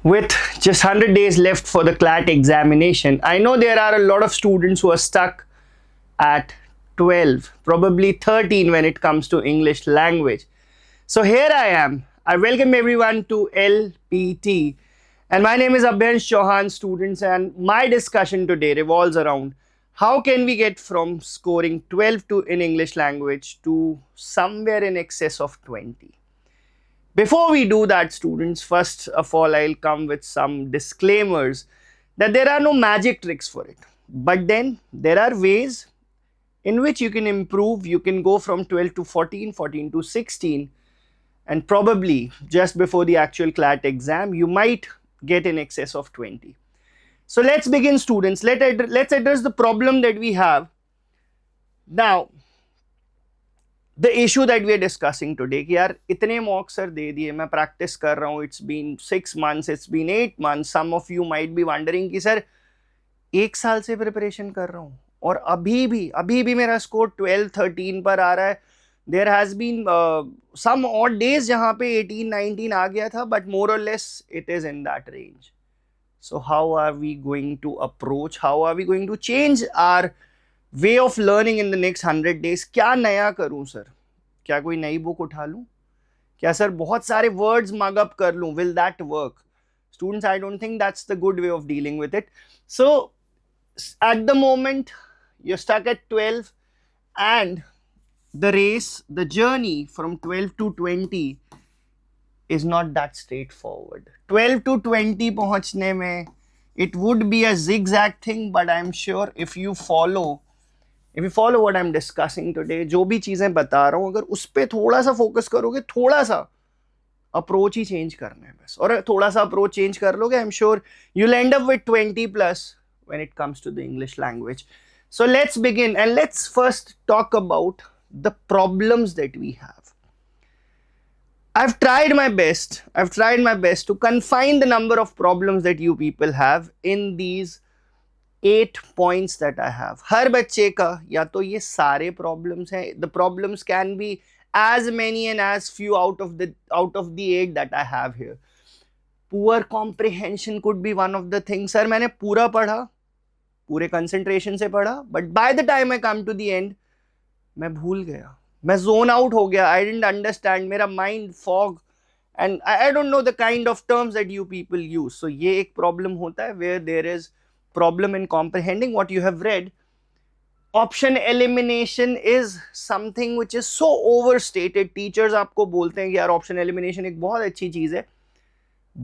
With just 100 days left for the CLAT examination, I know there are a lot of students who are stuck at 12, probably 13 when it comes to English language. So here I am. I welcome everyone to LPT. And my name is Abhyansh Chauhan, students, and my discussion today revolves around how can we get from scoring 12 in English language to somewhere in excess of 20. Before we do that, students, first of all, I'll come with some disclaimers that there are no magic tricks for it. But then there are ways in which you can improve. You can go from 12 to 14, 14 to 16, and probably just before the actual CLAT exam, you might get in excess of 20. So let's begin, students. Let's address the problem that we have. Now, the issue that we are discussing today कि यार इतने mock sir दे दिए, मैं practice कर रहा हूँ, it's been 6 months, it's been 8 months. Some of you might be wondering कि sir 1 साल से प्रिपरेशन कर रहा हूँ और अभी भी मेरा स्कोर 12-13 पर आ रहा है. There has been some odd days जहाँ पे 18-19 आ गया था, but more or less it is in that range. So how are we going to approach? How are we going to change our way of learning in the next 100 days? क्या नया करूं sir? क्या कोई नई book उठा लूं? क्या sir बहुत सारे वर्ड्स मग अप कर लूं? Will that work? Students, I don't think that's the good way of dealing with it. So at the moment you stuck at 12 and the race, the journey from 12 to 20 is not that straightforward. 12 to 20 पहुंचने में it would be a zigzag thing, but I'm sure if you follow what I'm discussing today, जो भी चीजें बता रहा हूँ, अगर उस पर थोड़ा सा फोकस करोगे, थोड़ा सा अप्रोच ही चेंज करना है बस, और थोड़ा सा अप्रोच चेंज कर लोगे, I am sure you'll end up with 20 plus when it comes to the English language. So let's begin and let's first talk about the problems that we have. I've tried my best to confine the number of problems that you people have in these 8 points that I have. हर बच्चे का या तो ये सारे problems हैं. The problems can be as many and as few out of the 8 that I have here. Poor comprehension could be one of the things. Sir मैंने पूरा पढ़ा, पूरे concentration से पढ़ा, but by the time I come to the end, मैं भूल गया, मैं zone out हो गया. I didn't understand, मेरा mind fog, and I don't know the kind of terms that you people use. So ये एक problem होता है where there is problem in comprehending what you have read. Option elimination is something which is so overstated. Teachers आपको बोलते हैं कि यार option elimination एक बहुत अच्छी चीज़ है,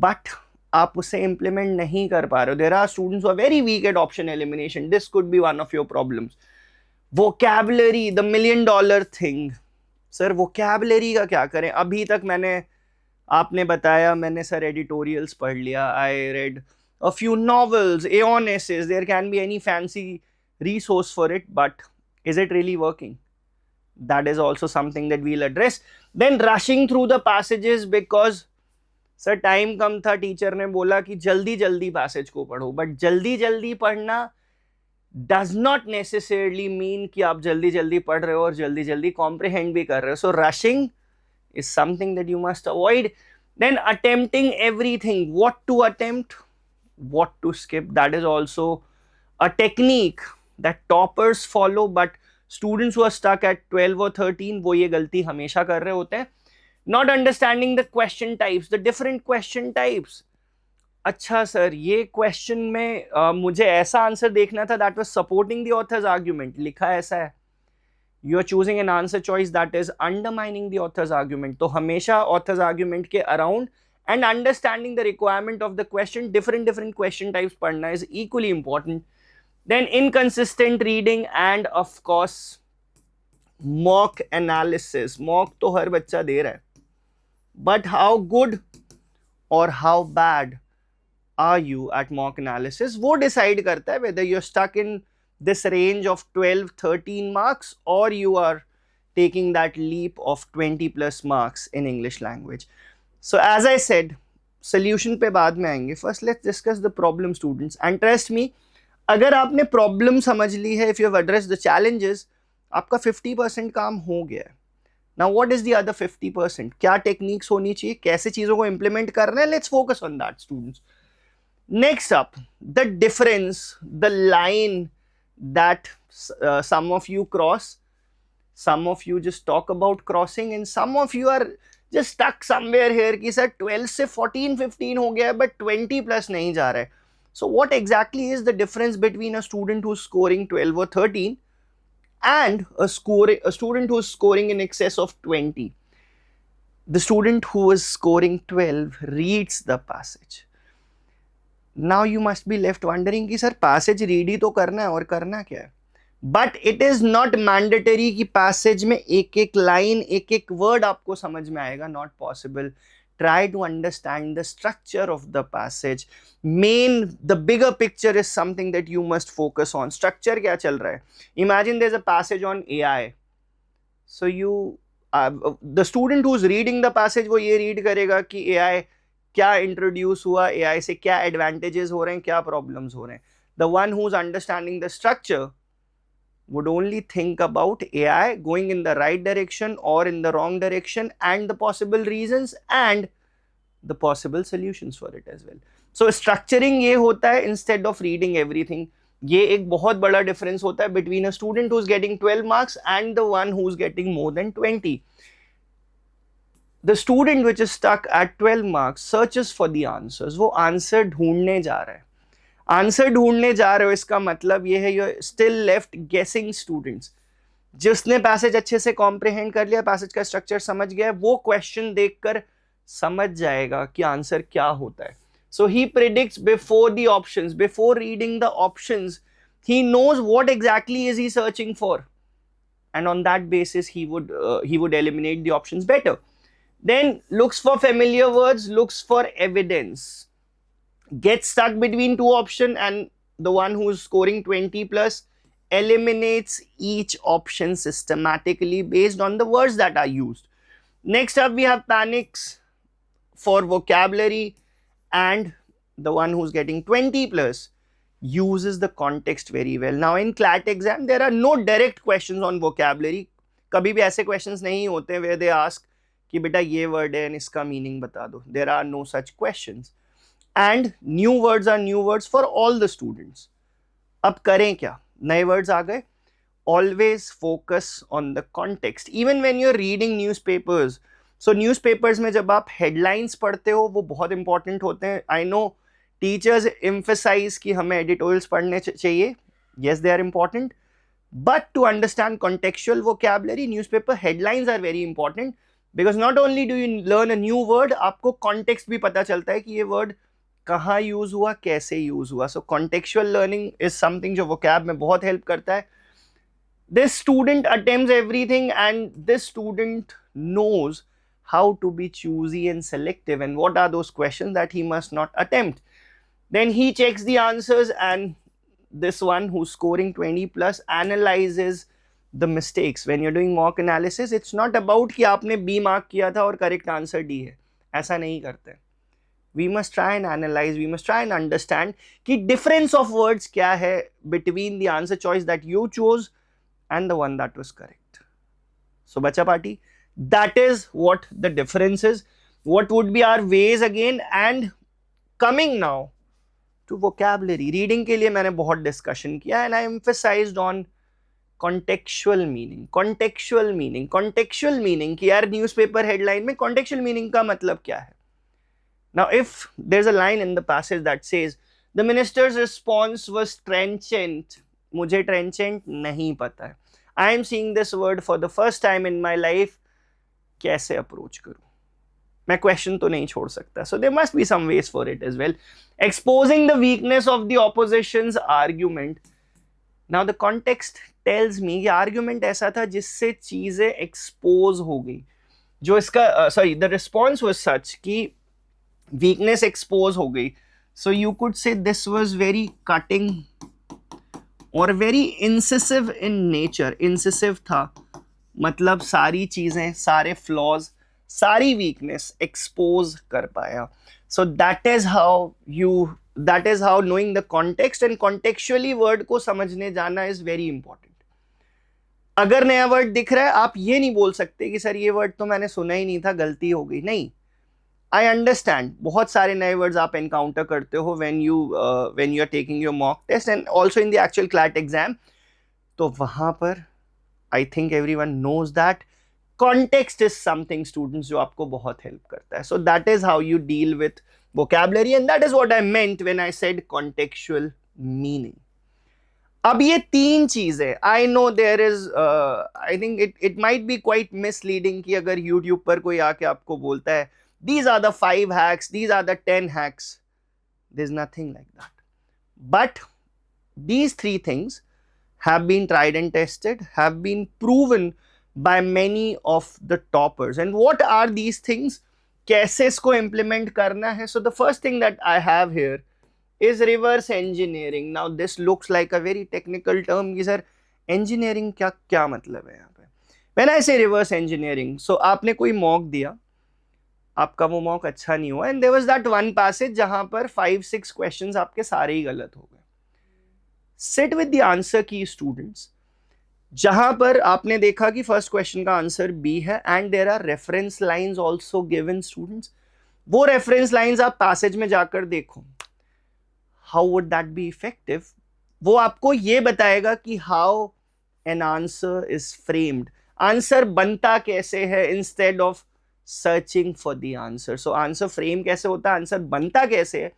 but आप उसे implement नहीं कर पा रहे हो. There are students who are very weak at option elimination. This could be one of your problems. Vocabulary, the $1 million thing. Sir vocabulary का क्या करें? अभी तक आपने बताया, मैंने सर editorials पढ़ लिया, I read a few novels, Aeon essays. There can be any fancy resource for it, but is it really working? That is also something that we'll address. Then rushing through the passages because sir time कम था, teacher ने बोला कि जल्दी जल्दी passage को पढ़ो, but जल्दी जल्दी पढ़ना does not necessarily mean कि आप जल्दी जल्दी पढ़ रहे हो और जल्दी जल्दी comprehend भी कर रहे हो. So rushing is something that you must avoid. Then attempting everything, what to attempt, what to skip, that is also a technique that toppers follow, but students who are stuck at 12 or 13 वो ये गलती हमेशा कर रहे होते हैं. Not understanding the question types, the different question types. अच्छा sir ये क्वेश्चन में मुझे ऐसा आंसर देखना था that was supporting the author's argument, लिखा ऐसा है. You are choosing an answer choice that is undermining the author's argument. तो हमेशा author's argument के around and understanding the requirement of the question, different question types पढ़ना is equally important. Then inconsistent reading and of course mock analysis. Mock तो हर बच्चा दे रहा है, but how good or how bad are you at mock analysis वो decide करता है whether you're stuck in this range of 12-13 marks or you are taking that leap of 20 plus marks in English language. So as I said, solution पे बाद में आएंगे. First let's discuss the problem, students, and trust me, अगर आपने problem समझ ली है, if you have addressed the challenges, आपका 50% काम हो गया है. Now what is the other 50%? क्या टेक्निक्स होनी चाहिए, कैसे चीजों को इंप्लीमेंट करना है, let's focus on that students. Next up, the difference, the line that some of you cross, some of you just talk about crossing, and some of you are just stuck somewhere here कि sir 12 से 14 15 हो गया है but 20 plus नहीं जा रहा है. So what exactly is the difference between a student who's scoring 12 or 13 and a student who's scoring in excess of 20? The student who is scoring 12 reads the passage. Now you must be left wondering कि sir passage read ही तो करना है और करना क्या है. But it is not mandatory कि passage में एक एक line, एक एक word आपको समझ में आएगा. Not possible. Try to understand the structure of the passage. The bigger picture is something that you must focus on. Structure क्या चल रहा है? Imagine there's a passage on AI. So the student who's reading the passage वो ये read करेगा कि AI क्या introduce हुआ, AI से क्या एडवांटेजेस हो रहे हैं, क्या प्रॉब्लम्स हो रहे हैं. The one who is understanding the structure would only think about AI going in the right direction or in the wrong direction and the possible reasons and the possible solutions for it as well. So structuring ये होता है instead of reading everything. ये एक बहुत बड़ा difference होता है between a student who's getting 12 marks and the one who's getting more than 20. The student which is stuck at 12 marks searches for the answers. वो आंसर ढूंढने जा रहा है. आंसर ढूंढने जा रहे हो इसका मतलब ये है यू स्टिल लेफ्ट गेसिंग स्टूडेंट्स. जिसने पैसेज अच्छे से कॉम्प्रिहेंड कर लिया, पैसेज का स्ट्रक्चर समझ गया, वो क्वेश्चन देखकर समझ जाएगा कि आंसर क्या होता है. So he predicts before the options, before reading the options he knows what exactly is he searching for, and on that basis he would eliminate the options better. Then looks for familiar words, looks for evidence, gets stuck between two options, and the one who is scoring 20 plus eliminates each option systematically based on the words that are used. Next up, we have panics for vocabulary, and the one who's getting 20 plus uses the context very well. Now in CLAT exam, there are no direct questions on vocabulary. कभी भी ऐसे questions नहीं होते where they ask कि बेटा ये word है and इसका meaning बता दो. There are no such questions. And new words are new words for all the students. अब करें क्या? नए words आ गए. Always focus on the context. Even when you're reading newspapers. So newspapers में जब आप headlines पढ़ते हो वो बहुत important होते हैं. I know teachers emphasize कि हमें editorials पढ़ने चाहिए. Yes, they are important. But to understand contextual vocabulary, newspaper headlines are very important because not only do you learn a new word, आपको context भी पता चलता है कि ये word कहाँ यूज हुआ, कैसे यूज हुआ. So contextual learning is something जो vocab में बहुत हेल्प करता है. This student attempts everything and this student knows how to be choosy and selective and what are those questions that he must not attempt. Then he checks the answers and this one who's scoring 20 plus analyzes the mistakes. When you're doing mock analysis, it's not about कि आपने B mark किया था और correct answer D है. ऐसा नहीं करते. We must try and analyze, we must try and understand कि difference of words क्या है between the answer choice that you chose and the one that was correct. So बच्चा party, that is what the difference is. What would be our ways again? And coming now to vocabulary. Reading के लिए मैंने बहुत discussion किया and I emphasized on contextual meaning. Contextual meaning. Contextual meaning कि यार newspaper headline में contextual meaning का मतलब क्या है? Now, if there's a line in the passage that says, the minister's response was trenchant. मुझे trenchant नहीं पता है. I am seeing this word for the first time in my life. कैसे approach करूँ? मैं question तो नहीं छोड़ सकता. So there must be some ways for it as well. Exposing the weakness of the opposition's argument. Now the context tells me कि argument ऐसा था जिससे चीजें expose हो गई. जो इसका the response was such कि weakness expose हो गई. So you could say this was very cutting और very incisive in nature. Incisive था मतलब सारी चीजें, सारे flaws, सारी weakness expose कर पाया. So that is how knowing the context and contextually word को समझने जाना is very important. अगर नया वर्ड दिख रहा है, आप ये नहीं बोल सकते कि सर ये वर्ड तो मैंने सुना ही नहीं था, गलती हो गई, नहीं। आई अंडरस्टैंड, बहुत सारे नए वर्ड्स आप एनकाउंटर करते हो when you are taking your mock test and also in the actual CLAT exam. तो वहां पर I think everyone knows that context is something students जो आपको बहुत हेल्प करता है। So that is how you deal with vocabulary and that is what I meant when I said contextual meaning. अब ये तीन चीजें, I know there is, I think it might be quite misleading कि अगर YouTube पर कोई आके आपको बोलता है these are the 5 hacks, these are the 10 hacks, there's nothing like that. But these 3 things have been tried and tested, have been proven by many of the toppers. And what are these things? कैसे इसको implement करना है? So the first thing that I have here is reverse engineering. Now this looks like a very technical term कि sir engineering क्या मतलब है यहाँ पे? When I say reverse engineering, so आपने कोई mock दिया, आपका वो mock अच्छा नहीं हुआ, and there was that one passage जहाँ पर 5-6 questions आपके सारे ही गलत हो गए. Sit with the answer key students. जहां पर आपने देखा कि फर्स्ट क्वेश्चन का आंसर बी है and there are reference lines also given students, वो रेफरेंस लाइंस आप पैसेज में जाकर देखो, how would that be effective? वो आपको ये बताएगा कि how an answer is framed, answer बनता कैसे है instead of searching for the answer. So answer frame कैसे होता है, आंसर बनता कैसे है,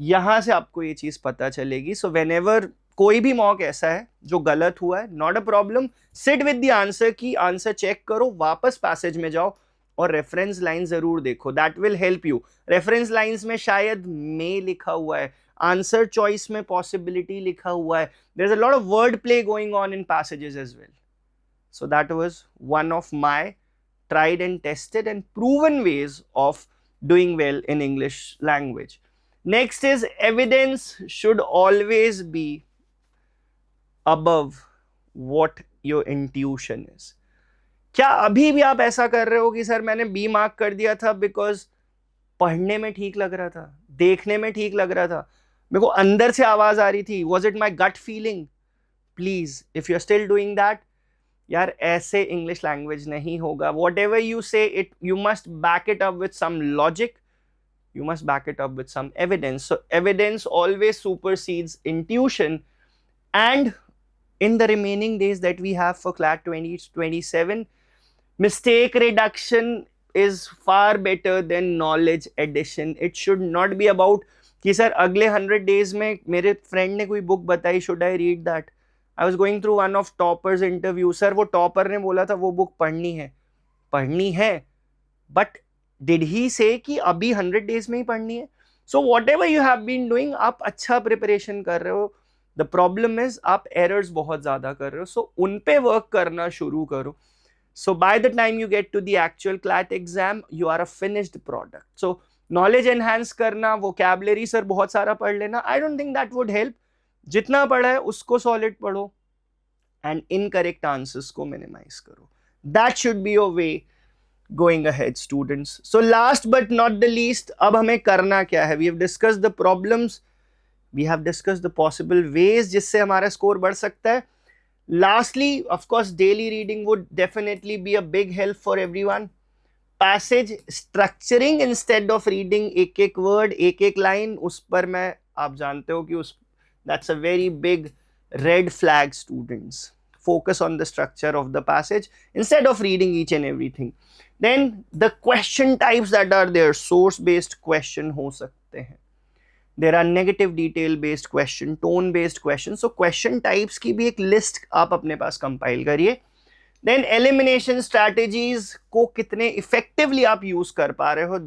यहां से आपको ये चीज पता चलेगी. सो व्हेनेवर कोई भी मॉक ऐसा है जो गलत हुआ है, not a problem, sit with the answer की, आंसर चेक करो, वापस पैसेज में जाओ और रेफरेंस लाइन जरूर देखो, that will help you. Reference lines में शायद मे लिखा हुआ है, आंसर चॉइस में पॉसिबिलिटी लिखा हुआ है, there is a lot of word play going on in passages as well. So that was one of my tried and tested and proven ways of doing well in English language. Next is evidence should always be above what your intuition is. क्या अभी भी आप ऐसा कर रहे हो कि sir मैंने बी मार्क कर दिया था बिकॉज पढ़ने में ठीक लग रहा था, देखने में ठीक लग रहा था, मेरे को अंदर से आवाज आ रही थी, was it my gut feeling? Please if you are still doing that, यार ऐसे इंग्लिश लैंग्वेज नहीं होगा. Whatever you say it, you must back it up with some logic, you must back it up with some evidence. So evidence always supersedes intuition, and in the remaining days that we have for CLAT 2027, mistake reduction is far better than knowledge addition. It should not be about कि sir अगले 100 days में मेरे friend ने कोई book बताई, should I read that? I was going through one of toppers interview. Sir वो topper ने बोला था वो बुक पढ़नी है, but did he say कि अभी 100 days में ही पढ़नी है? So whatever you have been doing, आप अच्छा प्रिपरेशन कर रहे हो. The problem is आप errors बहुत ज़्यादा कर रहे हो, so उन पे वर्क करना शुरू करो. So by the time you get to the actual CLAT exam, you are a finished product. So knowledge enhance करना, vocabulary सर बहुत सारा पढ़ लेना, I don't think that would help. जितना पढ़ा है उसको solid पढ़ो and incorrect answers को minimize करो. That should be your way going ahead, students. So last but not the least, अब हमें करना क्या है? We have discussed the problems, we have discussed the possible ways जिससे हमारा स्कोर बढ़ सकता है. Lastly, of course, daily reading would definitely be a big help for everyone. Passage structuring instead of reading एक एक word, एक एक line, उस पर मैं, आप जानते हो कि उस, that's a very big red flag, students. Focus on the structure of the passage instead of reading each and everything. Then the question types that are there, source based question हो सकते हैं, there are negative detail based question, tone based question. So question types की भी एक list आप अपने पास compile करिए. Then elimination strategies को कितने effectively आप use कर पा रहे हो,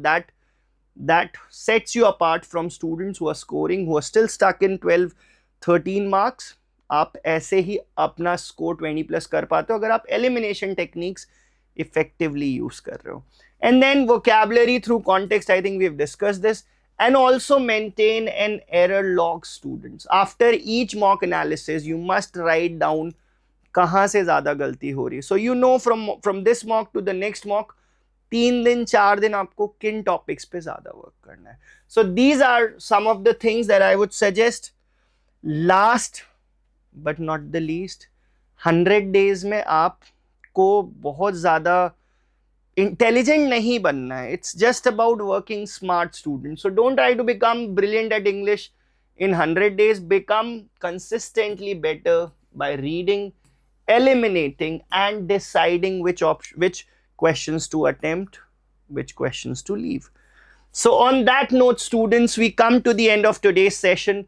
that sets you apart from students who are scoring, who are still stuck in 12-13 marks. आप ऐसे ही अपना स्कोर 20+ कर पाते हो अगर आप एलिमिनेशन टेक्निक्स इफेक्टिवली यूज कर रहे हो. And then vocabulary through context, I think we have discussed this. And also maintain an error log, students. After each mock analysis you must write down कहाँ से ज्यादा गलती हो रही है. So you know from this mock to the next mock 3 दिन 4 दिन आपको किन टॉपिक्स पे ज्यादा वर्क करना है. So these are some of the things that I would suggest. Last but not the least, 100 days में आपको बहुत ज़्यादा इंटेलिजेंट नहीं बनना है. It's just about working smart, students. So don't try to become brilliant at English in 100 days. Become consistently better by reading, eliminating, and deciding which questions to attempt, which questions to leave. So on that note, students, we come to the end of today's session.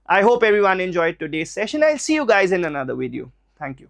I hope everyone enjoyed today's session. I'll see you guys in another video. Thank you.